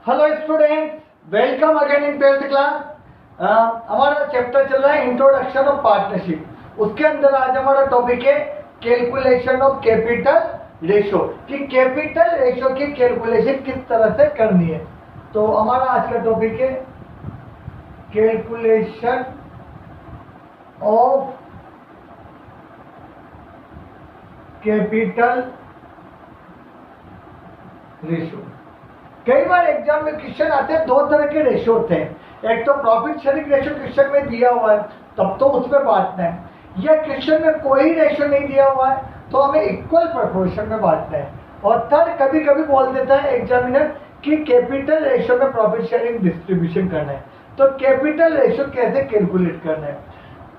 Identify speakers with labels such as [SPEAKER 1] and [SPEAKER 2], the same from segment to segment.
[SPEAKER 1] Hello students, welcome again in 12th class. हमारा chapter चल रहा है इंट्रोडक्शन ऑफ पार्टनरशिप। उसके अंदर आज हमारा टॉपिक है कैलकुलेशन ऑफ कैपिटल रेशो, कि कैपिटल रेशो की कैलकुलेशन किस तरह से करनी है। तो हमारा आज का टॉपिक है कैलकुलेशन ऑफ कैपिटल रेशो। कई बार एग्जाम में क्वेश्चन आते हैं, दो तरह के रेशो होते हैं। एक तो प्रॉफिट शेयरिंग रेशो क्वेश्चन में दिया हुआ है, तब तो उसमें बांटना है, या क्वेश्चन में कोई रेशो नहीं दिया हुआ है तो हमें इक्वल प्रोपोर्शन में बांटना है। और थर्ड, कभी कभी बोल देता है एग्जामिनर कि कैपिटल रेशो में प्रॉफिट शेयरिंग डिस्ट्रीब्यूशन करना है। तो कैपिटल रेशो कैसे कैलकुलेट करना है,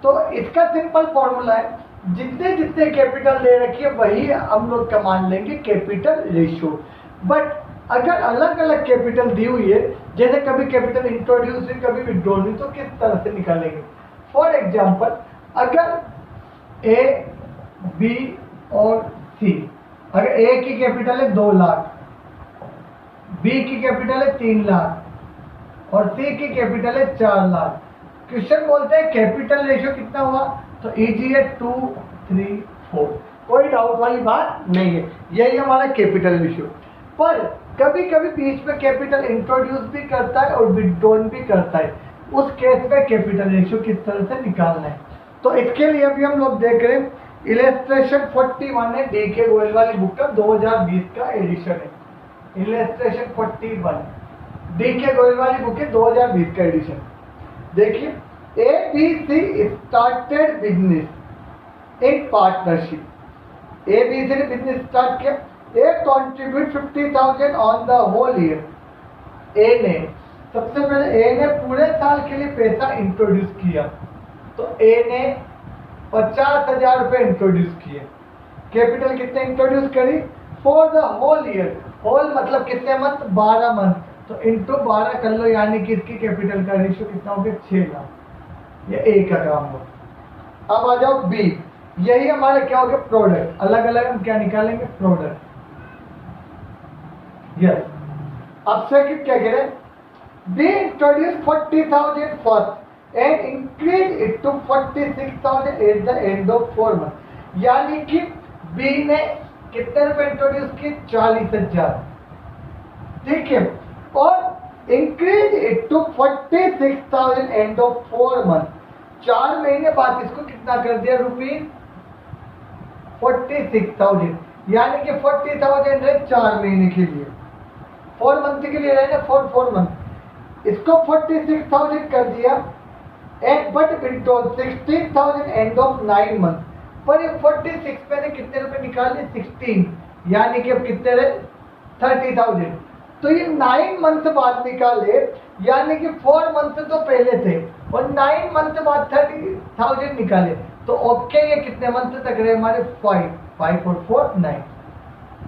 [SPEAKER 1] तो इसका सिंपल फॉर्मूला है, जितने जितने कैपिटल दे रखी है वही हम लोग का मान लेंगे कैपिटल रेशो। बट अगर अलग अलग कैपिटल दी हुई है, जैसे कभी कैपिटल इंट्रोड्यूस हुई कभी विड्रॉल हुई, तो किस तरह से निकालेंगे। फॉर एग्जांपल, अगर ए, बी और सी, अगर ए की कैपिटल है 2 लाख, बी की कैपिटल है 3 लाख और सी की कैपिटल है 4 लाख। क्वेश्चन बोलते हैं कैपिटल रेशियो कितना हुआ, तो इजी है 2, 3, 4, कोई डाउट वाली बात नहीं है, यही हमारा कैपिटल रेशियो। पर कभी कभी बीच में कैपिटल इंट्रोड्यूस भी करता है और विड्रॉल भी करता है, उस केस में कैपिटल रेशियो किस तरह से निकालना है। तो इसके लिए अभी हम लोग देख रहे हैं इलस्ट्रेशन 41 है, डीके गोयल वाली बुक का 2020 का एडिशन है। इलस्ट्रेशन 41 डीके गोयल वाली बुक है 2020 का एडिशन। देखिए, A B C started business in partnership. A B C ने बिजनेस स्टार्ट किया, A contribute 50,000 on the whole year. A ने सबसे पहले ए ने पूरे साल के लिए पैसा इंट्रोड्यूस किया, तो ए ने 50,000 रुपए इंट्रोड्यूस किए। कैपिटल कितने इंट्रोड्यूस करी, for the whole year. Whole मतलब कितने मंथ, 12 मंथ, तो इंटू 12 कर लो, यानी कि इसकी कैपिटल का रेशियो कितना हो गया, 6 लाख। ये ए का काम हो। अब आ जाओ बी, यही हमारा क्या हो गया, प्रोडक्ट। अलग अलग हम क्या निकालेंगे, प्रोडक्ट। यस, अब सेकंड क्या कह रहे हैं, B introduce 40,000 first and increase it to 46,000 at the end of 4 month. यानी कि बी ने कितने रुपए इंट्रोड्यूस किए, 40,000, ठीक है, और increase it to 46,000 end of 4 month. 4 महीने बाद इसको कितना कर दिया, रुपीज 46,000, यानी कि 40,000 है 4 महीने के लिए, 4 मंथ के लिए रहना, 4 मंथ, इसको 46,000 कर दिया। And but withdrawal 16,000 and of 9 month. पर ये 46 मैंने कितने रुपए निकाले, 16, यानी कि अब कितने रहे, 30,000। तो ये 9 मंथ बाद निकाले, यानी कि 4 मंथ तो पहले थे और 9 मंथ बाद 30,000 निकाले, तो ओके, ये कितने मंथ तक रहे हमारे, 5 और 4 9,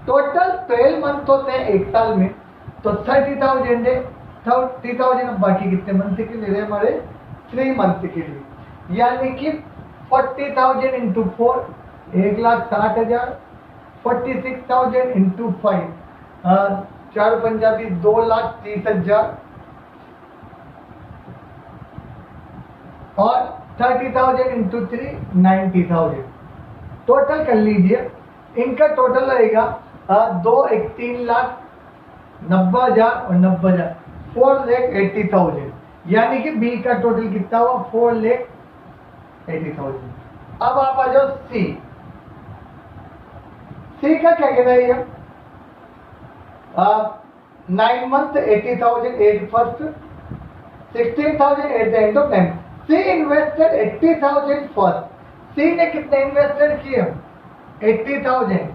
[SPEAKER 1] टोटल 12 मंथ होते हैं एक साल में, तो 30,000 है, 30,000। अब बाकी कितने मंथ के लिए रहे हमारे, 3 मंथ के लिए, यानी कि 40,000 इंटू 4, 1,60,000, 46,000 इंटू 5, 4 पंजाबी 2,30,000, और 30,000 इंटू 3, 90,000। टोटल कर लीजिए, इनका टोटल रहेगा 2 1 3 लाख 90,000 और 90,000, 4,80,000, यानी कि बी का टोटल कितना हुआ, 4,80,000। अब आप आ जाओ सी। सी का क्या कहना है, ये 9 month 80,000 at first, 16,000 at the end of 9। C invested 80,000 first. C ने कितने इन्वेस्टेड किए, 80,000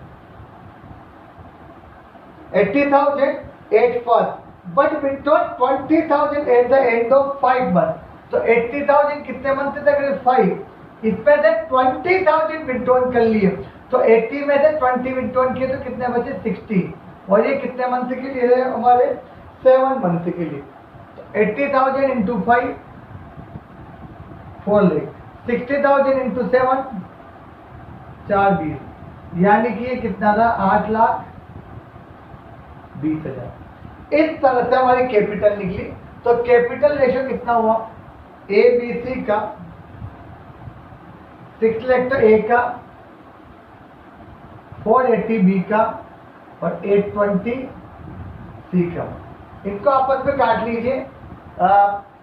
[SPEAKER 1] at first, but withdrawal 20,000 at the end of 5 month. तो 80,000 कितने मंथ तक रहे, 5, इसमें से 20,000 विड्रॉल कर लिए, तो 80 में से 20 विड्रॉल किए तो कितने बचे, 60, और ये कितने मंथ के लिए रहे हमारे, 7 मंथ के लिए। तो 80,000 इंटू 5, 4 लाख, 60,000 इंटू 7, 4,20, यानी कि ये कितना रहा, 8,20,000। इस तरह से हमारी कैपिटल निकली। तो कैपिटल रेशियो कितना हुआ, ABC का 6 लाख तो A का, 480 B का और 820 C का। इनको आपस में काट लीजिए।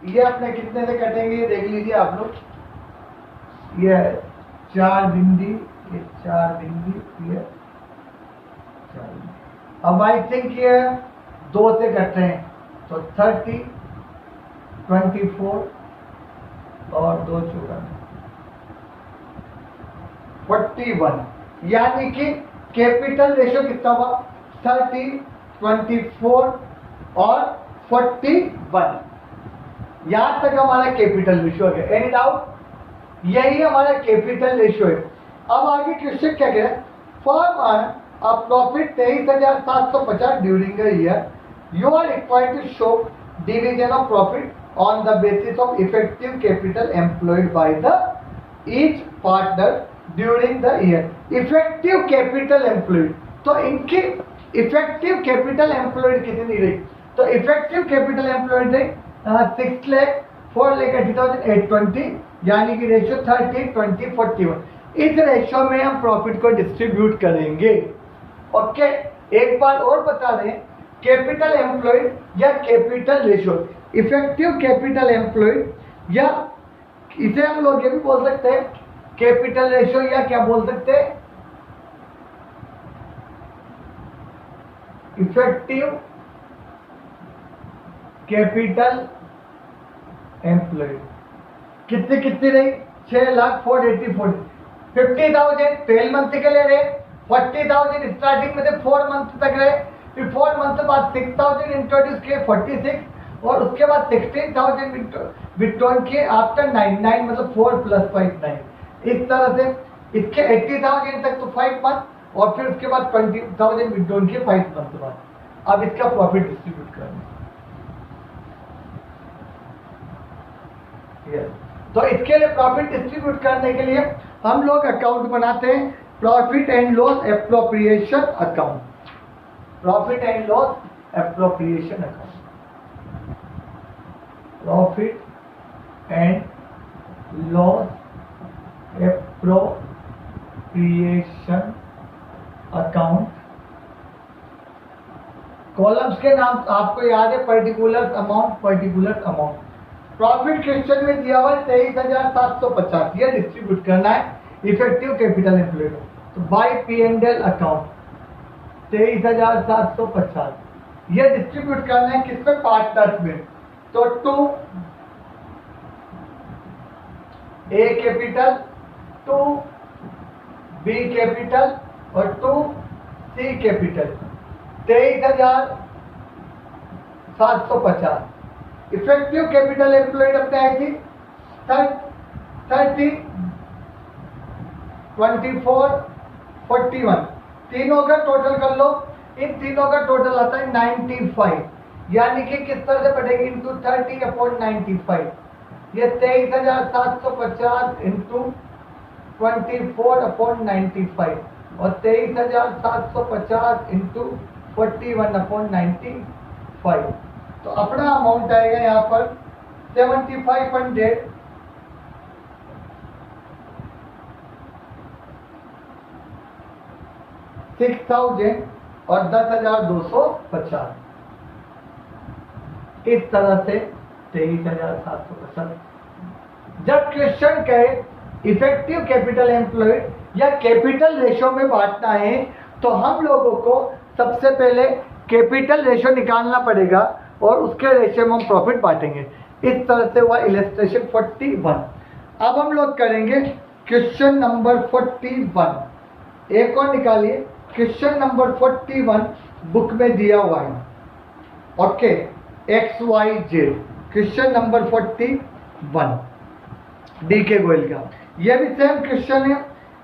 [SPEAKER 1] ये अपने कितने से कटेंगे ये देख लीजिए आप लोग। ये 4 बिंदी, ये 4 बिंदी, ये 4 बिंदी। अब आई थिंक ये 2 से कट रहे हैं, तो 30, 24 और 2 चौका 41, यानी कि कैपिटल रेशियो कितना हुआ 30, 24 और 41। यहां तक हमारा कैपिटल रेशियो है। Any doubt? यही हमारा कैपिटल रेशियो है। अब आगे क्वेश्चन क्या कह रहा है, form a profit 23,750 during a year, you are required to show division of profit on the basis of effective capital employed by the each partner during the year. Effective capital employed, तो इनकी effective capital employed कितनी रही, तो effective capital employed रही 6 लाख 4,80,820, यानी कि ratio 30, 20, 41। इस ratio में हम प्रॉफिट को डिस्ट्रीब्यूट करेंगे। ओके, एक बार और बता दें, कैपिटल एम्प्लॉयड या capital ratio, effective capital employed, या इसे हम लोग ये भी बोल सकते हैं कैपिटल रेशियो, या क्या बोल सकते हैं इफेक्टिव कैपिटल एम्प्लॉयड। कितनी कितनी रही 6 लाख 480, 50,000 12 मंथ के लिए रहे, 40,000 स्टार्टिंग में से 4 मंथ तक रहे, फिर 4 मंथ बाद 6,000 इंट्रोड्यूस किए 46, और उसके बाद 16,000 विड्रॉन किए आफ्टर 9 मतलब 4 + 5 9। इस तरह से इसके 80,000 तक तो 5 मंथ, और फिर उसके बाद 20,000 विड्रॉन किए 5 मंथ बाद। अब इसका प्रॉफिट डिस्ट्रीब्यूट करना। तो इसके लिए प्रॉफिट डिस्ट्रीब्यूट करने के लिए हम लोग अकाउंट बनाते हैं, profit and loss appropriation account. Profit and loss appropriation account, profit and loss appropriation account. Columns के नाम आपको याद है, particular amount, particular amount. Profit question में दिया हुआ है 23,750, यह डिस्ट्रीब्यूट करना है इफेक्टिव कैपिटल एम्प्लॉयड। तो बाय P&L अकाउंट 23,750, यह डिस्ट्रीब्यूट करना है किसमें, पार्टनर्स में। तो 2 A कैपिटल, 2 B कैपिटल और 2 C capital, 23,750। Effective capital employed अपने आई थी 30, 24, 41। तीनों का टोटल कर लो, इन तीनों का टोटल आता है 95, यानी कि किस तरह से बढ़ेगी, इंटू 30/95। ये 23,750 इंटू 24/95 और 23,750 इंटू 41/95। तो अपना अमाउंट आएगा यहाँ पर 7,500 6,000 और 10,250। इस तरह से 23,750। जब क्वेश्चन कहे इफेक्टिव कैपिटल एम्प्लॉयड या कैपिटल रेशियो में बांटना है, तो हम लोगों को सबसे पहले कैपिटल रेशियो निकालना पड़ेगा और उसके रेशियो में हम प्रॉफिट बांटेंगे। इस तरह से हुआ इलस्ट्रेशन 41। अब हम लोग करेंगे क्वेश्चन नंबर 41। एक और निकालिए, क्वेश्चन नंबर 41 बुक में दिया हुआ है। Okay, XYZ, question number 41 DK Goyal का। यह भी सेम क्वेश्चन है।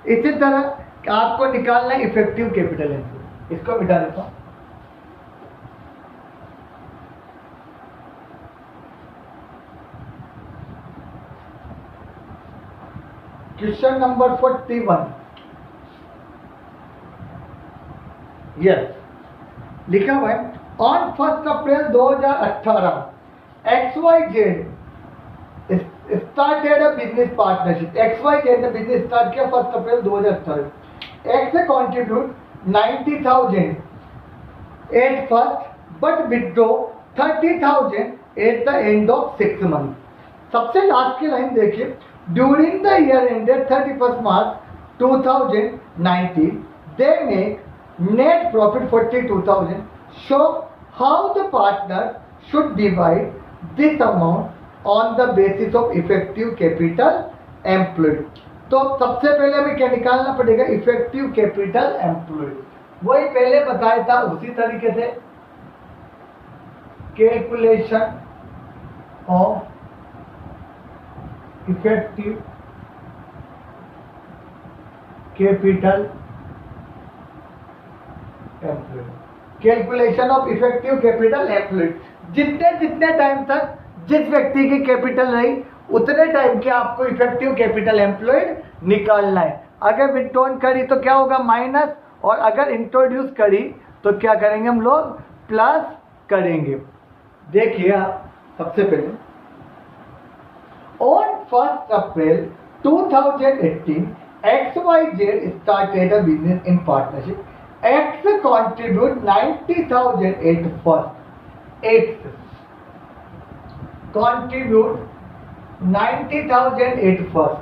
[SPEAKER 1] इसी तरह आपको निकालना है इफेक्टिव कैपिटल एम्प्लॉयड। इसको मिटा देता हूं। क्वेश्चन नंबर 41, यस, लिखा हुआ है on 1 April 2018 XYZ started a business partnership. XYZ ने business start किया 1 अप्रैल 2018। X ने contribute 90,000 at first but withdraw 30,000 at the end of 6 months. सबसे लास्ट की लाइन देखिए, during the year ended 31 March 2019 they make net profit 42,000. Show how the partner should divide this amount on the basis of effective capital employed. तो सबसे पहले हमें क्या निकालना पड़ेगा, इफेक्टिव कैपिटल एम्प्लॉयड। वही पहले बताया था उसी तरीके से, calculation of effective capital employed. Calculation of effective capital employed, जितने जितने टाइम तक जिस व्यक्ति की कैपिटल रही उतने टाइम के आपको इफेक्टिव कैपिटल एम्प्लॉयड निकालना है। अगर विथड्रॉन करी तो क्या होगा, माइनस, और अगर इंट्रोड्यूस करी तो क्या करेंगे हम लोग, प्लस करेंगे। देखिए आप सबसे पहले on 1 April 2018 XYZ started a business in partnership. X contribute 90,000 at first. X contribute 90,000 at first.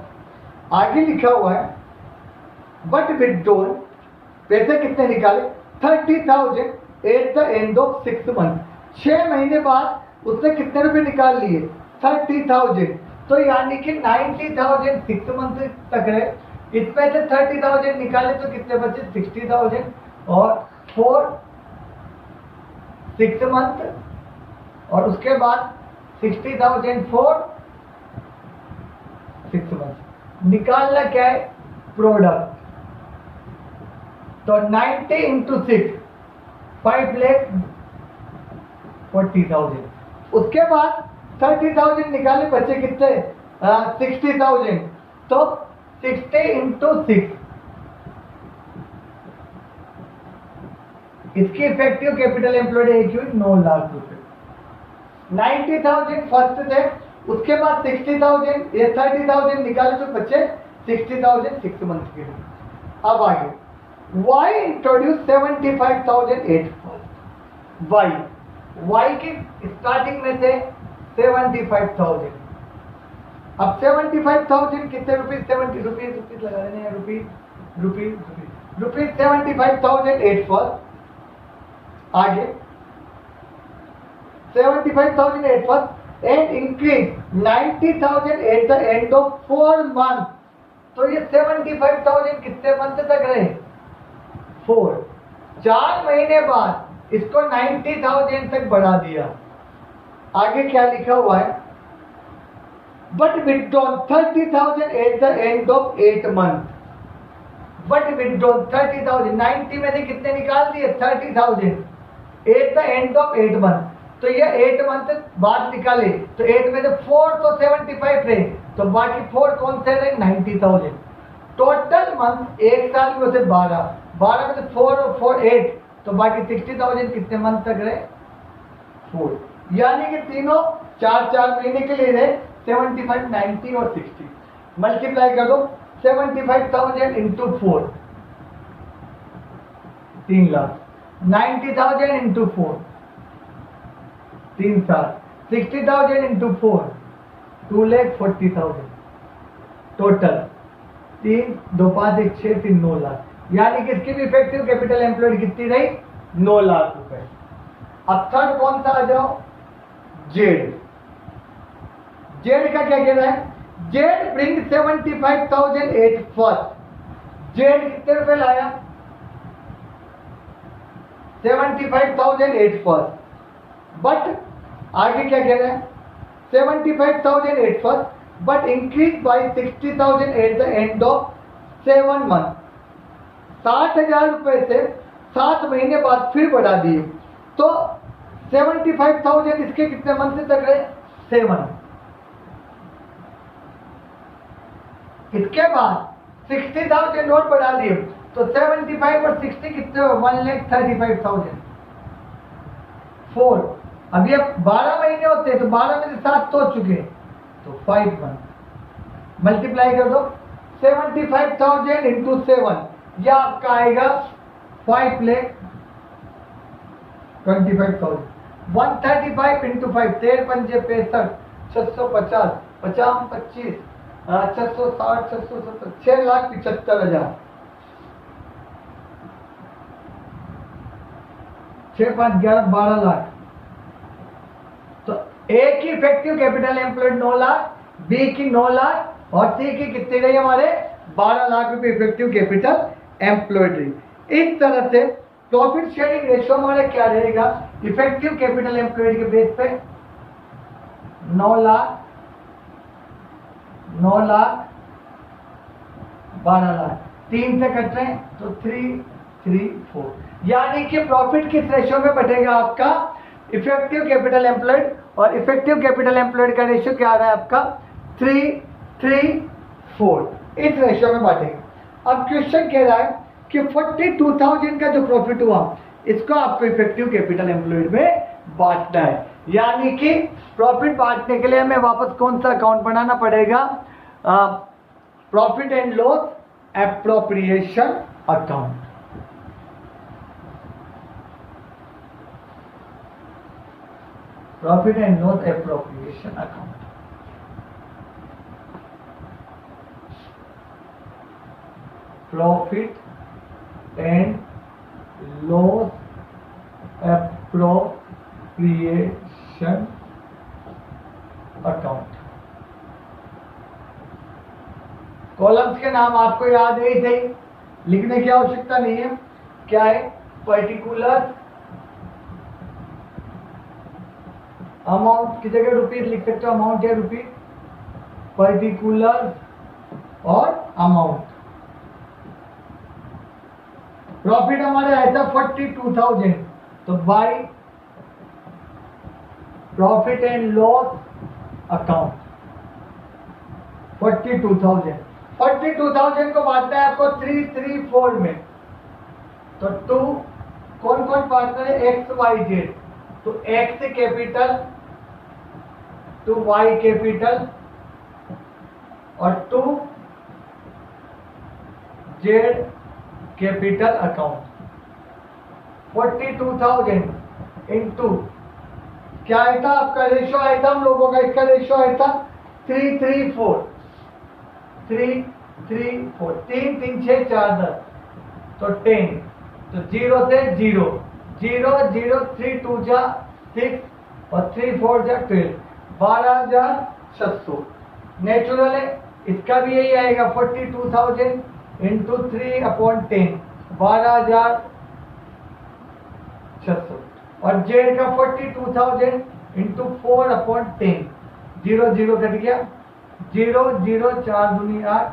[SPEAKER 1] आगे लिखा हुआ है बट विथड्रॉन, पैसे कितने निकाले, 30,000 at the end of 6 months। 6 महीने बाद उसने कितने रुपए निकाल लिए, 30,000। तो यानी कि 90,000 6 मंथ तक रहे, इसमें से 30,000 निकाले तो कितने बचे, 60,000, और 4 6 मंथ, और उसके बाद 60,000 4 6 मंथ। निकालना क्या है, प्रोडक्ट। तो 90 इंटू 6 5,40,000। उसके बाद 30,000 निकाले, बचे कितने, 60,000। तो 60 इंटू 6, इसकी इफेक्टिव कैपिटल एम्प्लॉयड एक हुई 9 लाख रुपए। 90,000 फर्स्ट थे, उसके बाद 60,000, ये 30,000 निकाले तो बचे 60,000 6 मंथ के लिए। अब आगे Y introduce 75,000 at first. Y की स्टार्टिंग में थे 75,000। अब 75,000 कितने रुपीज, 70 रुपीज लगा देने हैं, रुपीज 75,000 एट फर्स्ट। आगे 75,000 at first and increase 90,000 eight the end of 4 month. तो ये 75,000 कितने मंथ तक रहे, 4। 4 महीने बाद इसको 90,000 तक बढ़ा दिया। आगे क्या लिखा हुआ है, but withdrawn 30,000 eight the end of 8 month. But withdrawn 30,000, 90 में से कितने निकाल दिए, 30,000 eight the end of 8 month. तो ये 8 मंथ बाद निकाले, तो 8 में से 4 तो 75 रहे, तो बाकी 4 कौन से रहे, 90,000। टोटल मंथ एक साल में से 12 में से 4 और 4 8, तो बाकी 60,000 कितने मंथ तक रहे, 4। यानी कि तीनों 4 महीने के लिए रहे, 75 90 और 60। मल्टीप्लाई कर दो, 75,000 इंटू 4 3 लाख, 90,000 इंटू 4 3 साल, 60,000 इंटू 4 2,40,000। टोटल 3 2 5 1 6 3 9 लाख। यानी कि इसकी भी इफेक्टिव कैपिटल एम्प्लॉयड कितनी रही, 9 लाख रुपए। अब थर्ड कौन सा आ जाओ, जेड। जेड का क्या कहना है, Z bring 75,000 at first. Z कितने रुपए लाया, 75,000 एट फर्स्ट। बट आगे क्या कह रहे हैं, 75,000 eight first but increase by 60,000 eight the end of 7 month. 60,000 रुपए से 7 महीने बाद फिर बढ़ा दिए, तो 75,000 इसके कितने मंथ तक रहे, 7। इसके बाद 60,000 और बढ़ा दिए, तो 75 और 60 कितने हो, 1,35,000। 4, अभी अब 12 महीने होते हैं तो 12 में से 7 तो हो चुके, तो 5 मंथ मल्टीप्लाई कर दो 75,000 इंटू 7, यह आपका आएगा 5 लाख 25,000। 135 इंटू 5, 13 पंजे 65, 650, 50 25, 660, 670, 6,75,000। 6 5 11 12 लाख। तो ए की effective capital employed 9 lakh, B की 9 लाख और सी की कितनी रही हमारे 12 लाख रुपए इफेक्टिव कैपिटल एम्प्लॉयड रही। इस तरह से प्रॉफिट शेयरिंग रेशियो हमारे क्या रहेगा, इफेक्टिव कैपिटल एम्प्लॉयड के बेस पे 9 लाख 9 लाख 12 लाख, 3 से कट रहे हैं तो 3 3 4, यानी कि प्रॉफिट किस रेशियो में बटेगा आपका, इफेक्टिव कैपिटल एम्प्लॉयड, और इफेक्टिव कैपिटल एम्प्लॉयड का रेशियो क्या आ रहा है आपका 3 3 4, इस रेशियो में बांटेगा। अब क्वेश्चन कह रहा है कि 42,000 का जो प्रॉफिट हुआ इसको आपको इफेक्टिव कैपिटल एम्प्लॉयड में बांटना है, यानी कि प्रॉफिट बांटने के लिए हमें वापस कौन सा अकाउंट बनाना पड़ेगा, profit and loss appropriation account. Profit and loss appropriation account, profit and loss appropriation account. Columns के नाम आपको याद है ही सही, लिखने की आवश्यकता नहीं है। क्या है, पर्टिकुलर अमाउंट की जगह रुपीज लिख सकते हो, अमाउंट या रुपीज, पर्टिकुलर और अमाउंट। प्रॉफिट हमारे आया था 42,000, तो by profit and loss account 42,000 को बांटना है आपको 3 3 4 में, तो 2 कौन कौन पार्टनर है, एक्स वाई जेड, तो X capital to Y capital और 2 जेड कैपिटल अकाउंट। 42,000 इंटू क्या आया था आपका रेशियो आया था हम लोगों का, इसका रेशियो आया था 3 3 4, 3 3 4, 3 3 6 4 10, तो 10, तो 0 से 0 0 0 3 2 जा 6 और 3 4 जा 12, 12,600 नेचुरल है, इसका भी यही आएगा 42,000 इंटू 3/10, 12,600, और जेड का 42,000 इंटू 4/10, 0 0 कट गया, 0 0 4 दूनी 8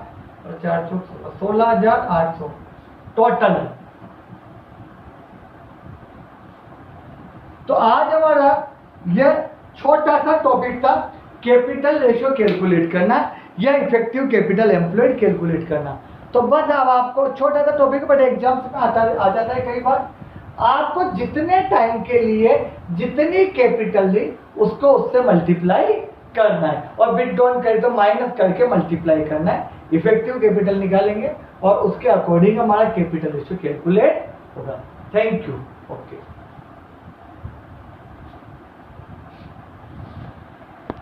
[SPEAKER 1] और 4 चौक 16,800 टोटल। तो आज हमारा यह छोटा सा टॉपिक था, कैपिटल रेशियो कैलकुलेट करना या इफेक्टिव कैपिटल एम्प्लॉयड कैलकुलेट करना। तो बस अब आपको छोटा सा टॉपिक बट एग्जाम्स में आ जाता है कई बार, आपको जितने टाइम के लिए जितनी कैपिटल ली उसको उससे मल्टीप्लाई करना है, और बिट डॉन करे तो माइनस करके मल्टीप्लाई करना है, इफेक्टिव कैपिटल निकालेंगे और उसके अकॉर्डिंग हमारा कैपिटल रेशियो कैलकुलेट होगा। Thank you. ओके।